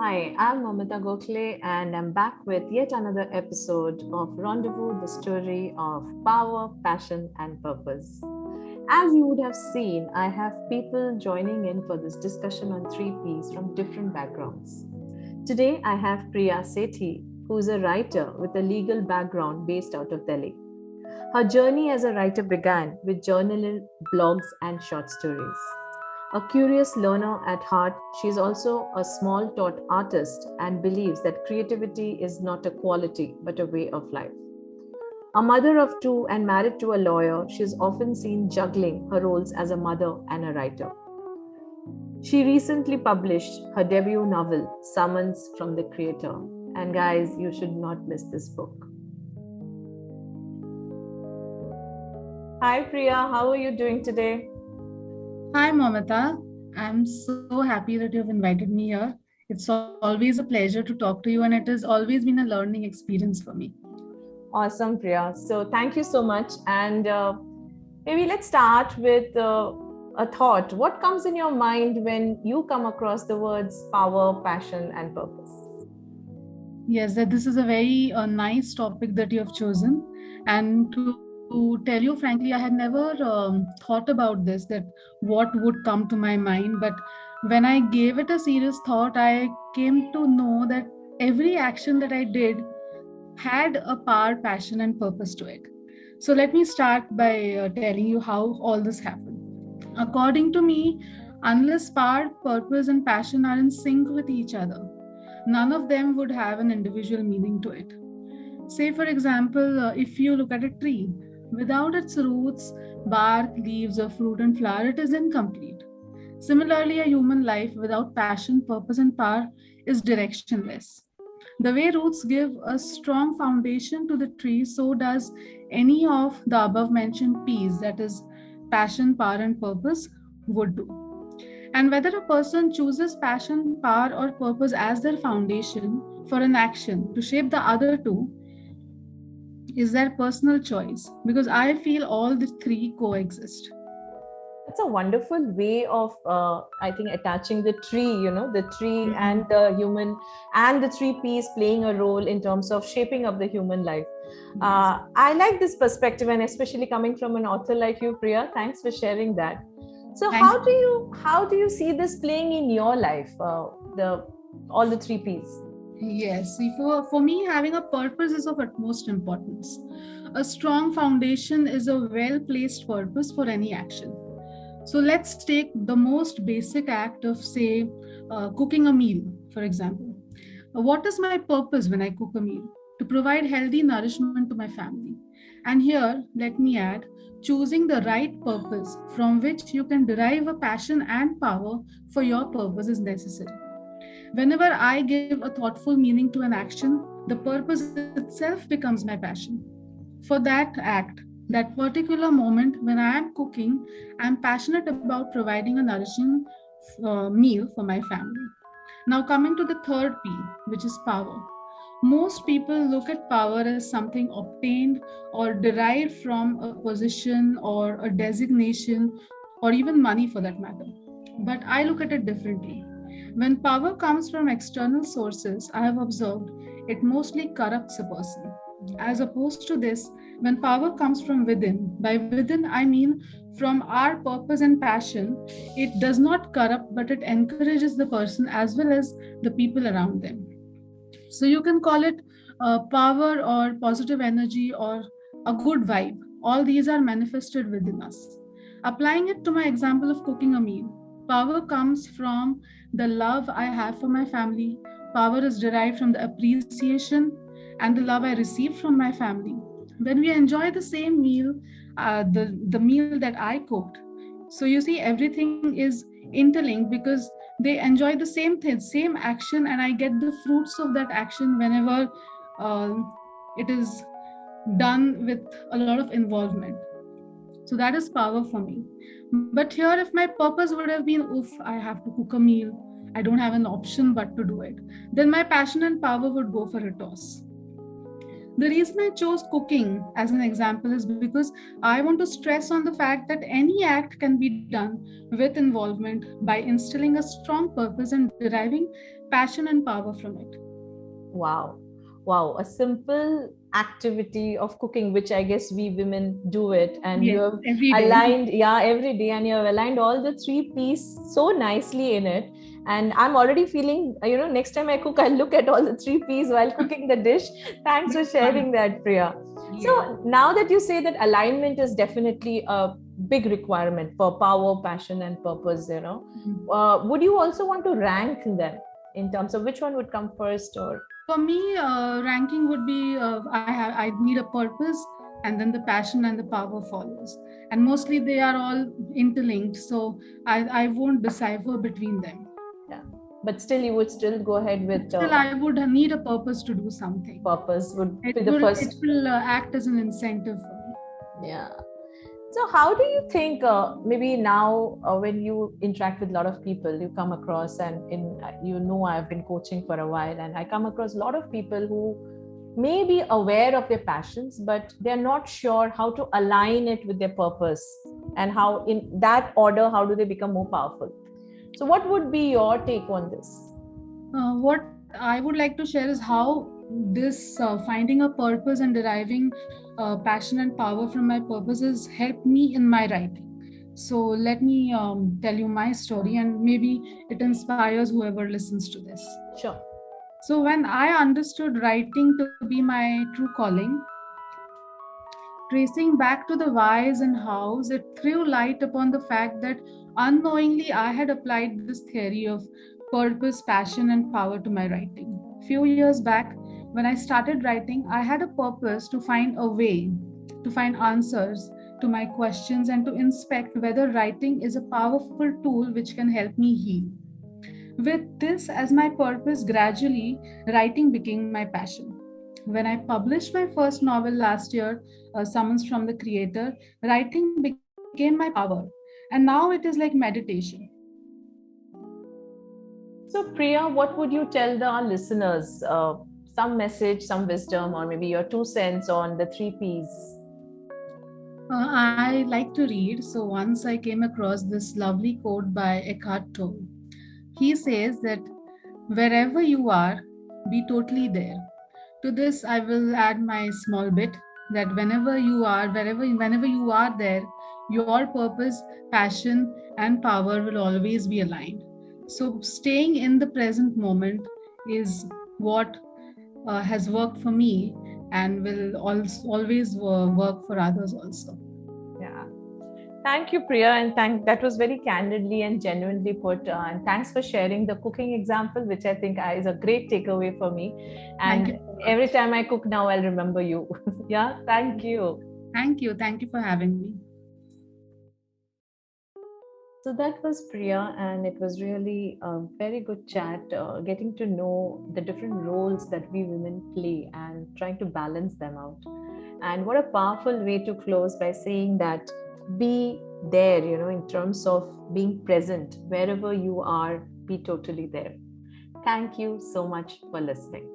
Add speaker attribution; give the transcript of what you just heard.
Speaker 1: Hi, I'm Mamita Gokhale, and I'm back with yet another episode of Rendezvous, the story of power, passion, and purpose. As you would have seen, I have people joining in for this discussion on three P's from different backgrounds. Today, I have Priya Sethi, who is a writer with a legal background based out of Delhi. Her journey as a writer began with journaling, blogs, and short stories. A curious learner at heart, she is also a small taught artist and believes that creativity is not a quality but a way of life. A mother of two and married to a lawyer, she is often seen juggling her roles as a mother and a writer. She recently published her debut novel, Summons from the Creator. And guys, you should not miss this book. Hi Priya, how are you doing today?
Speaker 2: Hi, Mamata. I'm so happy that you've invited me here. It's always a pleasure to talk to you, and it has always been a learning experience for me.
Speaker 1: Awesome, Priya. So thank you so much. And maybe let's start with a thought. What comes in your mind when you come across the words power, passion, and purpose?
Speaker 2: Yes, that this is a very nice topic that you have chosen. And to tell you frankly, I had never thought about this, that what would come to my mind. But when I gave it a serious thought, I came to know that every action that I did had a power, passion, and purpose to it. So let me start by telling you how all this happened. According to me, unless power, purpose, and passion are in sync with each other, none of them would have an individual meaning to it. Say, for example, if you look at a tree, without its roots, bark, leaves, or fruit and flower, it is incomplete. Similarly, a human life without passion, purpose, and power is directionless. The way roots give a strong foundation to the tree, so does any of the above mentioned P's, that is, passion, power, and purpose, would do. And whether a person chooses passion, power, or purpose as their foundation for an action to shape the other two is their personal choice, because I feel all the three coexist.
Speaker 1: That's a wonderful way of, I think, attaching the tree, the tree and
Speaker 2: Mhm.
Speaker 1: the human and the three P's playing a role in terms of shaping up the human life.
Speaker 2: Yes.
Speaker 1: I like this perspective, and especially coming from an author like you, Priya. Thanks for sharing that. So,
Speaker 2: Thanks.
Speaker 1: how do you see this playing in your life? The all the three P's.
Speaker 2: Yes, see, for me, having a purpose is of utmost importance. A strong foundation is a well placed purpose for any action. So let's take the most basic act of, say, cooking a meal, for example. What is my purpose when I cook a meal? To provide healthy nourishment to my family. And here, let me add, choosing the right purpose from which you can derive a passion and power for your purpose is necessary. Whenever I give a thoughtful meaning to an action, the purpose itself becomes my passion. For that act, that particular moment when I am cooking, I am passionate about providing a nourishing meal for my family. Now, coming to the third P, which is power. Most people look at power as something obtained or derived from a position or a designation or even money for that matter. But I look at it differently. When power comes from external sources, I have observed it mostly corrupts a person. As opposed to this, when power comes from within, by within I mean from our purpose and passion, it does not corrupt but it encourages the person as well as the people around them. So you can call it power or positive energy or a good vibe. All these are manifested within us. Applying it to my example of cooking a meal, power comes from the love I have for my family. Power is derived from the appreciation and the love I receive from my family. When we enjoy the same meal, the meal that I cooked, so you see everything is interlinked because they enjoy the same thing, same action, and I get the fruits of that action whenever it is done with a lot of involvement. So that is power for me. But here, if my purpose would have been, oof, I have to cook a meal, I don't have an option but to do it, then my passion and power would go for a toss. The reason I chose cooking as an example is because I want to stress on the fact that any act can be done with involvement by instilling a strong purpose and deriving passion and power from it.
Speaker 1: Wow. Wow. A simple activity of cooking, which I guess we women do it. And you
Speaker 2: Yes,
Speaker 1: have
Speaker 2: every day.
Speaker 1: aligned, yeah, every day. And you have aligned all the three P's so nicely in it. And I'm already feeling, next time I cook, I'll look at all the three P's while cooking the dish. Thanks for
Speaker 2: That's fun.
Speaker 1: sharing that, Priya.
Speaker 2: Yeah.
Speaker 1: So now that you say that alignment is definitely a big requirement for power, passion, and purpose,
Speaker 2: Mhm.
Speaker 1: would you also want to rank them in terms of which one would come first or?
Speaker 2: For me, ranking would be I need a purpose, and then the passion and the power follows. And mostly they are all interlinked, so I won't decipher between them.
Speaker 1: Yeah, but still you would still go ahead
Speaker 2: But
Speaker 1: with
Speaker 2: still, I would need a purpose to do something.
Speaker 1: purpose would
Speaker 2: It
Speaker 1: be the
Speaker 2: will it
Speaker 1: first.
Speaker 2: will act as an incentive for me.
Speaker 1: Yeah. So how do you think maybe now when you interact with a lot of people you come across, and I've been coaching for a while, and I come across a lot of people who may be aware of their passions, but they're not sure how to align it with their purpose, and how in that order how do they become more powerful. So what would be your take on this?
Speaker 2: What I would like to share is how this finding a purpose and deriving passion and power from my purpose has helped me in my writing. So let me tell you my story, and maybe it inspires whoever listens to this.
Speaker 1: Sure.
Speaker 2: So when I understood writing to be my true calling, tracing back to the whys and hows, it threw light upon the fact that unknowingly I had applied this theory of purpose, passion, and power to my writing. Few years back, when I started writing, I had a purpose to find a way, to find answers to my questions, and to inspect whether writing is a powerful tool which can help me heal. With this as my purpose, gradually writing became my passion. When I published my first novel last year, Summons from the Creator, writing became my power. And now it is like meditation.
Speaker 1: So, Priya, what would you tell the listeners? Some message, some wisdom, or maybe your 2 cents on the three P's?
Speaker 2: I like to read, so once I came across this lovely quote by Eckhart Tolle. He says that wherever you are, be totally there. To this, I will add my small bit that whenever you are, whenever you are there, your purpose, passion, and power will always be aligned. So, staying in the present moment is what has worked for me and will always work for others also.
Speaker 1: Yeah. Thank you, Priya, and that was very candidly and genuinely put. And thanks for sharing the cooking example, which I think is a great takeaway for me.
Speaker 2: Thank
Speaker 1: And
Speaker 2: you so
Speaker 1: every
Speaker 2: much.
Speaker 1: time I cook now, I'll remember you. Yeah, thank you.
Speaker 2: Thank you. Thank you for having me.
Speaker 1: So that was Priya, and it was really a very good chat, getting to know the different roles that we women play and trying to balance them out. And what a powerful way to close by saying that be there, in terms of being present wherever you are, be totally there. Thank you so much for listening.